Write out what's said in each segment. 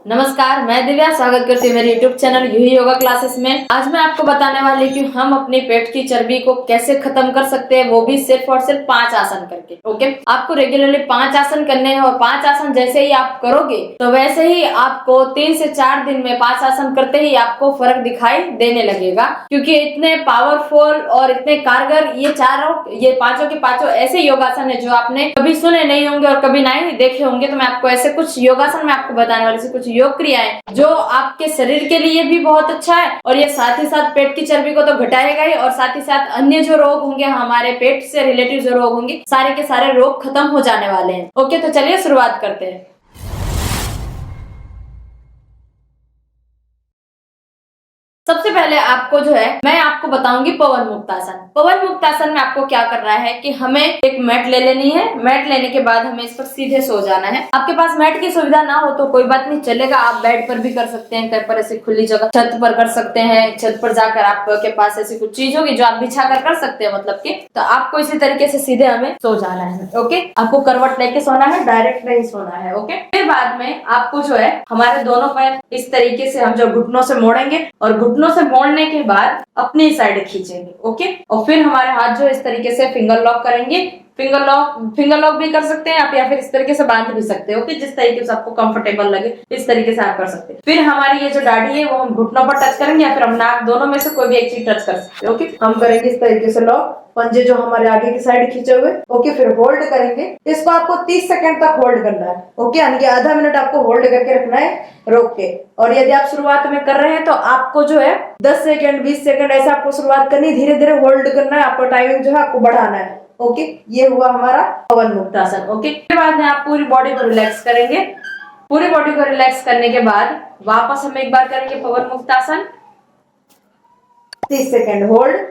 नमस्कार, मैं दिव्या स्वागत करती हूँ मेरे YouTube चैनल यूही योगा क्लासेस में। आज मैं आपको बताने वाली हूँ कि हम अपने पेट की चर्बी को कैसे खत्म कर सकते हैं, वो भी सिर्फ और सिर्फ 5 आसन करके। ओके, आपको रेगुलरली 5 आसन करने हैं और 5 आसन जैसे ही आप करोगे तो वैसे ही आपको 3 से 4 दिन में 5 आसन करते ही आपको फर्क दिखाई देने लगेगा, क्योंकि इतने पावरफुल और इतने कारगर ये पांचों के पांचों ऐसे योगासन है जो आपने कभी सुने नहीं होंगे और कभी नहीं देखे होंगे। तो मैं आपको ऐसे कुछ योगासन में आपको बताने वाली कुछ योग क्रियाएं जो आपके शरीर के लिए भी बहुत अच्छा है और ये साथ ही साथ पेट की चर्बी को तो घटाएगा ही, और साथ ही साथ अन्य जो रोग होंगे, हमारे पेट से रिलेटेड जो रोग होंगे, सारे के सारे रोग खत्म हो जाने वाले हैं। ओके, तो चलिए शुरुआत करते हैं। सबसे पहले आपको जो है मैं आपको बताऊंगी पवन मुक्तासन। पवन मुक्तासन में आपको क्या करना है कि हमें एक मैट ले लेनी है। मैट लेने के बाद हमें इस पर सीधे सो जाना है। आपके पास मैट की सुविधा ना हो तो कोई बात नहीं, चलेगा, आप बेड पर भी कर सकते हैं, कहीं पर ऐसी खुली जगह छत पर कर सकते हैं। छत पर जाकर आपके पास ऐसी कुछ चीज होगी जो आप बिछा कर सकते हैं, मतलब की तो आपको इसी तरीके से सीधे हमें सो जाना है। ओके, आपको करवट लेके सोना है, डायरेक्ट नहीं सोना है। ओके, फिर बाद में आपको जो है हमारे दोनों पैर इस तरीके से हम जो घुटनों से मोड़ेंगे और घुटनों से मोड़ने के बाद अपनी साइड खींचेंगे। ओके, और फिर हमारे हाथ जो इस तरीके से फिंगर लॉक करेंगे। फिंगर लॉक भी कर सकते हैं आप, या फिर इस तरीके से बांध भी सकते हैं। ओके, जिस तरीके से आपको कंफर्टेबल लगे इस तरीके से आप कर सकते हैं। फिर हमारी ये जो दाढ़ी है वो हम घुटनों पर टच करेंगे या फिर हम नाक, दोनों में से कोई भी एक चीज टच कर सकते हैं। ओके, हम करेंगे इस तरीके से लॉक, पंजे जो हमारे आगे की साइड खींचे हुए। ओके, फिर होल्ड करेंगे। इसको आपको 30 सेकंड तक होल्ड करना है। ओके, यानी कि आधा मिनट आपको होल्ड करके रखना है रोक के। और यदि आप शुरुआत में कर रहे हैं तो आपको जो है 10 सेकंड 20 सेकंड ऐसा आपको शुरुआत करनी है, धीरे धीरे होल्ड करना है, आपको टाइमिंग जो है आपको बढ़ाना है। ओके, ये हुआ हमारा पवन मुक्तासन। ओके, फिर बाद में आप पूरी बॉडी को रिलैक्स करेंगे। पूरी बॉडी को रिलैक्स करने के बाद वापस हम एक बार करेंगे पवन मुक्तासन। 30 सेकंड होल्ड,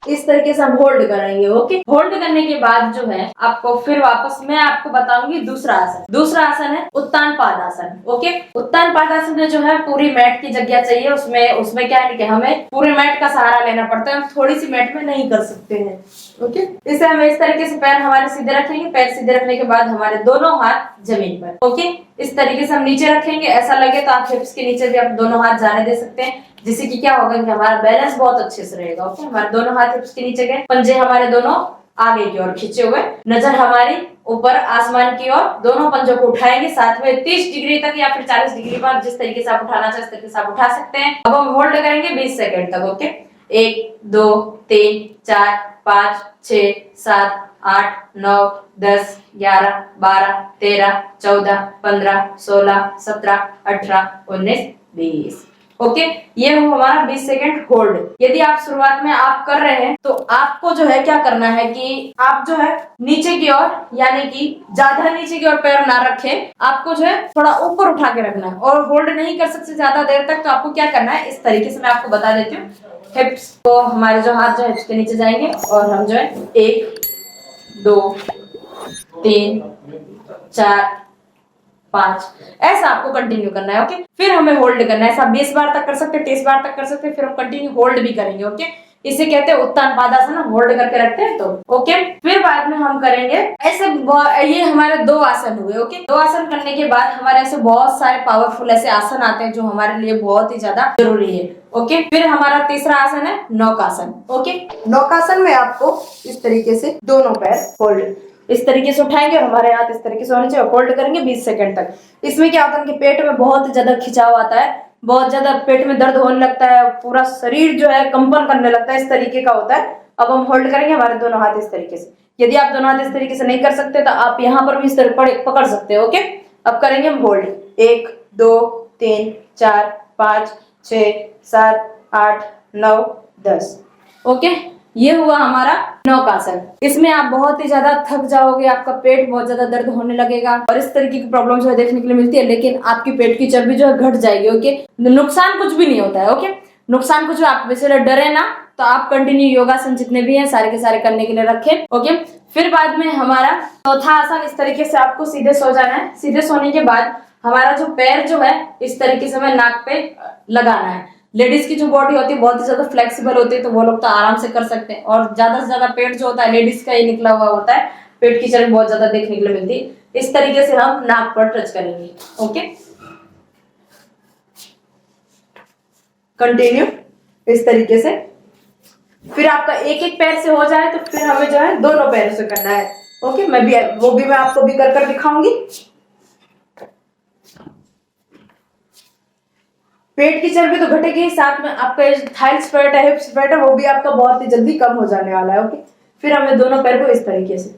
इस तरीके से हम होल्ड करेंगे। ओके, होल्ड करने के बाद जो है आपको फिर वापस मैं आपको बताऊंगी दूसरा आसन। दूसरा आसन है उत्तान पादासन। ओके, उत्तान पादासन में जो है पूरी मैट की जगह चाहिए। उसमें क्या है कि हमें पूरे मैट का सहारा लेना पड़ता है, हम थोड़ी सी मैट में नहीं कर सकते हैं। ओके, इसे हमें इस तरीके से पैर हमारे सीधे रखेंगे। पैर सीधे रखने के बाद हमारे दोनों हाथ जमीन पर। ओके, इस तरीके से हम नीचे रखेंगे। ऐसा लगे तो आप हिप्स के नीचे भी आप दोनों हाथ जाने दे सकते हैं, जिससे कि क्या होगा कि हमारा बैलेंस बहुत अच्छे से रहेगा। ओके, हमारे दोनों हाथ हिप्स के नीचे गए, पंजे हमारे दोनों आगे की ओर खींचे हुए, नजर हमारी ऊपर आसमान की ओर, दोनों पंजों को उठाएंगे साथ में 30 डिग्री तक या फिर 40 डिग्री पर, जिस तरीके से आप उठाना चाहे उस तरीके से आप उठा सकते हैं। अब हम होल्ड करेंगे 20 सेकंड तक। ओके, 1 2 3 4 5 6 7 8 9 10 11 12 13 14 15 16 17 18 19 20। ओके, ये हो हमारा 20 सेकंड होल्ड। यदि आप शुरुआत में आप कर रहे हैं तो आपको जो है क्या करना है कि आप जो है नीचे की ओर, यानी कि ज्यादा नीचे की ओर पैर ना रखें, आपको जो है थोड़ा ऊपर उठा के रखना है और होल्ड नहीं कर सकते ज्यादा देर तक। तो आपको क्या करना है, इस तरीके से मैं आपको बता देती हूँ। हिप्स को हमारे जो हाथ जो है हिप्स के नीचे जाएंगे और हम जो है 1 2 3 4 5 ऐसा आपको कंटिन्यू करना है। ओके, फिर हमें होल्ड करना है। ऐसा 20 बार तक कर सकते हैं, 30 बार तक कर सकते हैं, फिर हम कंटिन्यू होल्ड भी करेंगे। ओके, इसे कहते हैं उत्तान पादासन, होल्ड करके रखते हैं तो। ओके, फिर बाद में हम करेंगे ऐसे, ये हमारे 2 आसन हुए। ओके, 2 आसन करने के बाद हमारे ऐसे बहुत सारे पावरफुल ऐसे आसन आते हैं जो हमारे लिए बहुत ही ज्यादा जरूरी है। ओके, फिर हमारा तीसरा आसन है नौकासन। ओके, नौकासन में आपको इस तरीके से दोनों पैर होल्ड इस तरीके से उठाएंगे और हमारे हाथ इस तरीके से होने चाहिए, होल्ड करेंगे 20 सेकंड तक। इसमें क्या होता है कि पेट में बहुत ज्यादा खिंचाव आता है, बहुत ज्यादा पेट में दर्द होने लगता है, पूरा शरीर जो है कंपन करने लगता है, इस तरीके का होता है। अब हम होल्ड करेंगे हमारे दोनों हाथ इस तरीके से। यदि आप दोनों हाथ इस तरीके से नहीं कर सकते तो आप यहाँ पर भी इस तरह पकड़ सकते हो। ओके, अब करेंगे हम होल्ड 1 2 3 4 5 6 7 8 9 10। ओके, ये हुआ हमारा नौकासन। इसमें आप बहुत ही ज्यादा थक जाओगे, आपका पेट बहुत ज्यादा दर्द होने लगेगा और इस तरीके की प्रॉब्लम जो है देखने के लिए मिलती है, लेकिन आपकी पेट की चर्बी जो है घट जाएगी। ओके, नुकसान कुछ भी नहीं होता है। ओके, नुकसान कुछ, आप वैसे डरे ना, तो आप कंटिन्यू योगासन जितने भी हैं सारे के सारे करने के लिए रखें। ओके, फिर बाद में हमारा चौथा आसन, इस तरीके से आपको सीधे सो जाना है। सीधे सोने के बाद हमारा जो पैर जो है इस तरीके से हमें नाक पे लगाना है। लेडीज की जो बॉडी होती है बहुत ही ज्यादा फ्लेक्सिबल होती है, तो वो लोग तो आराम से कर सकते हैं। और ज्यादा से ज्यादा पेट जो होता है लेडीज का ही निकला हुआ होता है, पेट की चर्बी बहुत ज्यादा देखने के लिए मिलती है। इस तरीके से हम नाक पर टच करेंगे। ओके, कंटिन्यू इस तरीके से। फिर आपका एक एक पैर से हो जाए तो फिर हमें जो है दोनों पैरों से करना है। ओके, मैं आपको भी कर कर दिखाऊंगी। पेट की चर्बी तो घटेगी, साथ में आपका थाइस फैट है, हिप्स फैट है, वो भी आपका बहुत ही जल्दी कम हो जाने वाला है। ओके, फिर हमें दोनों पैर को इस तरीके से,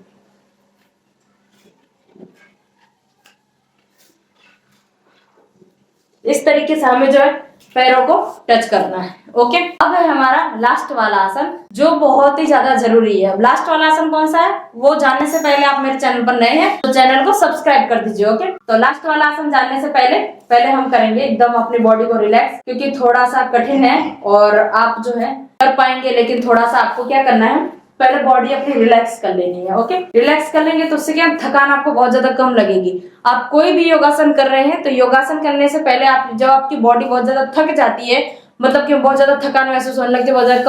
इस तरीके से हमें जो है पैरों को टच करना है। ओके, अब है हमारा लास्ट वाला आसन जो बहुत ही ज्यादा जरूरी है। लास्ट वाला आसन कौन सा है वो जानने से पहले आप मेरे चैनल पर नए हैं तो चैनल को सब्सक्राइब कर दीजिए। ओके, तो लास्ट वाला आसन जानने से पहले हम करेंगे एकदम अपनी बॉडी को रिलैक्स, क्योंकि थोड़ा सा कठिन है और आप जो है कर पाएंगे, लेकिन थोड़ा सा आपको क्या करना है, पहले बॉडी अपनी रिलैक्स कर लेनी है। ओके, रिलैक्स कर लेंगे तो उससे क्या थकान आपको बहुत ज्यादा कम लगेगी। आप कोई भी योगासन कर रहे हैं तो योगासन करने से पहले आप जब आपकी बॉडी बहुत ज्यादा थक जाती है, मतलब कि बहुत ज्यादा थकान महसूस होने लगती है, बहुत ज्यादा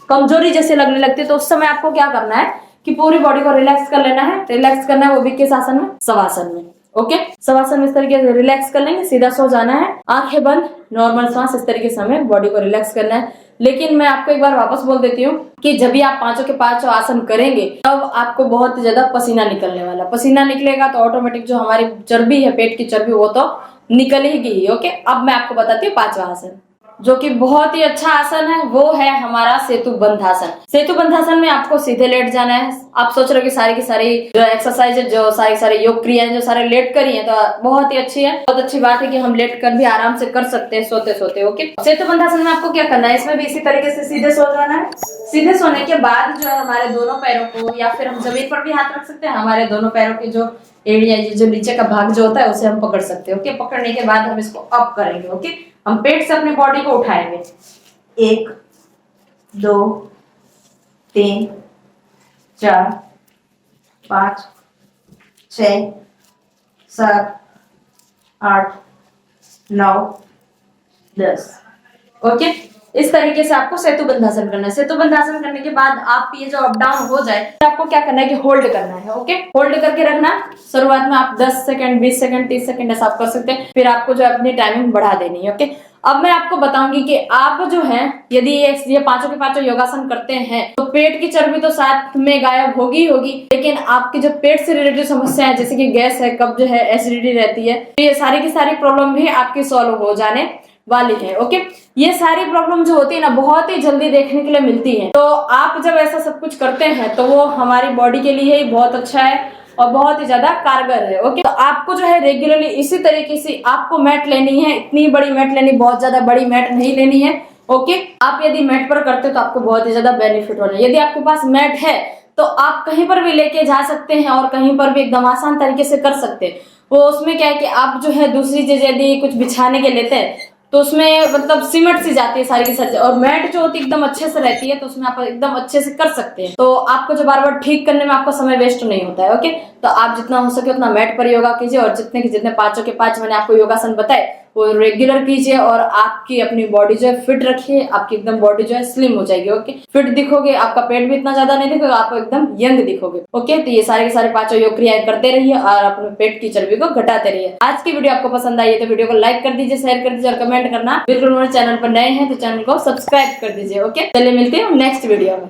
कमजोरी जैसे लगने लगती है, तो उस समय आपको क्या करना है कि पूरी बॉडी को रिलैक्स कर लेना है। रिलैक्स करना है वो भी किस आसन में, शवासन में। ओके, शवासन में इस तरीके से रिलैक्स कर लेंगे, सीधा सो जाना है, आंखें बंद, नॉर्मल सांस, इस तरीके से हमें बॉडी को रिलैक्स करना है। लेकिन मैं आपको एक बार वापस बोल देती हूँ कि जब भी आप पांचों के पांचों आसन करेंगे तब आपको बहुत ही ज्यादा पसीना निकलने वाला। पसीना निकलेगा तो ऑटोमेटिक जो हमारी चर्बी है, पेट की चर्बी, वो तो निकलेगी। ओके, अब मैं आपको बताती हूँ पांचवा आसन जो कि बहुत ही अच्छा आसन है, वो है हमारा सेतु बंधासन। सेतु बंधासन में आपको सीधे लेट जाना है। आप सोच रहे हो कि सारी की सारी जो एक्सरसाइज है, जो सारी योग क्रियाएं जो सारे लेट करी है, तो बहुत ही अच्छी है, बहुत अच्छी बात है कि हम लेट कर भी आराम से कर सकते हैं सोते सोते। ओके, सेतु बंधासन में आपको क्या करना है, इसमें भी इसी तरीके से सीधे सो जाना है। सीधे सोने के बाद जो है हमारे दोनों पैरों को, या फिर हम जमीन पर भी हाथ रख सकते हैं, हमारे दोनों पैरों के जो एड़िया, जो नीचे का भाग जो होता है उसे हम पकड़ सकते हैं। ओके, पकड़ने के बाद हम इसको अप करेंगे। ओके, हम पेट से अपनी बॉडी को उठाएंगे। 1 2 3 4 5 6 7 8 9 10। ओके, इस तरीके से आपको सेतु बंधासन करना है। सेतु बंधासन करने के बाद आप ये जो अप डाउन हो जाए तो आपको क्या करना है कि होल्ड करना है। ओके, होल्ड करके रखना। शुरुआत में आप 10 सेकंड, 20 सेकंड, 30 सेकंड ऐसा आप कर सकते हैं, फिर आपको जो अपनी टाइमिंग बढ़ा देनी है। ओके, अब मैं आपको बताऊंगी कि आप जो है यदि ये पांचों के पांचों योगासन करते हैं तो पेट की चर्बी तो साथ में गायब होगी, लेकिन आपकी जो पेट से रिलेटेड समस्या है, जैसे कि गैस है, कब्ज है, एसिडिटी रहती है, तो ये सारी की सारी प्रॉब्लम भी आपकी सॉल्व हो जाने वाली है। ओके, ये सारी प्रॉब्लम जो होती है ना बहुत ही जल्दी देखने के लिए मिलती है। तो आप जब ऐसा सब कुछ करते हैं तो वो हमारी बॉडी के लिए ही बहुत अच्छा है और बहुत ही ज्यादा कारगर है। ओके, तो आपको जो है रेगुलरली इसी तरीके से आपको मैट लेनी है। इतनी बड़ी मैट लेनी, बहुत ज्यादा बड़ी मैट नहीं लेनी है। ओके, आप यदि मैट पर करते हो तो आपको बहुत ही ज्यादा बेनिफिट होना है। यदि आपके पास मैट है तो आप कहीं पर भी लेके जा सकते हैं और कहीं पर भी एकदम आसान तरीके से कर सकते हैं। वो उसमें क्या है कि आप जो है दूसरी चीज यदि कुछ बिछाने के लेते हैं तो उसमें मतलब सीमेंट सी जाती है सारी की सारी, और मैट जो होती है एकदम अच्छे से रहती है, तो उसमें आप एकदम अच्छे से कर सकते हैं। तो आपको जो बार बार ठीक करने में आपका समय वेस्ट नहीं होता है। ओके, तो आप जितना हो सके उतना मैट पर योगा कीजिए और जितने पांचों के पांच मैंने आपको योगासन बताए वो रेगुलर कीजिए और आपकी अपनी बॉडी जो है फिट रखिए। आपकी एकदम बॉडी जो है स्लिम हो जाएगी। ओके, फिट दिखोगे, आपका पेट भी इतना ज्यादा नहीं दिखेगा, आप एकदम यंग दिखोगे। ओके, तो ये सारे के सारे पांचों योग क्रियाएं करते रहिए और अपने पेट की चर्बी को घटाते रहिए। आज की वीडियो आपको पसंद आई है तो वीडियो को लाइक कर दीजिए, शेयर कर दीजिए और कमेंट करना बिल्कुल। मेरे चैनल पर नए हैं तो चैनल को सब्सक्राइब कर दीजिए। ओके, चलिए मिलते हैं नेक्स्ट वीडियो में।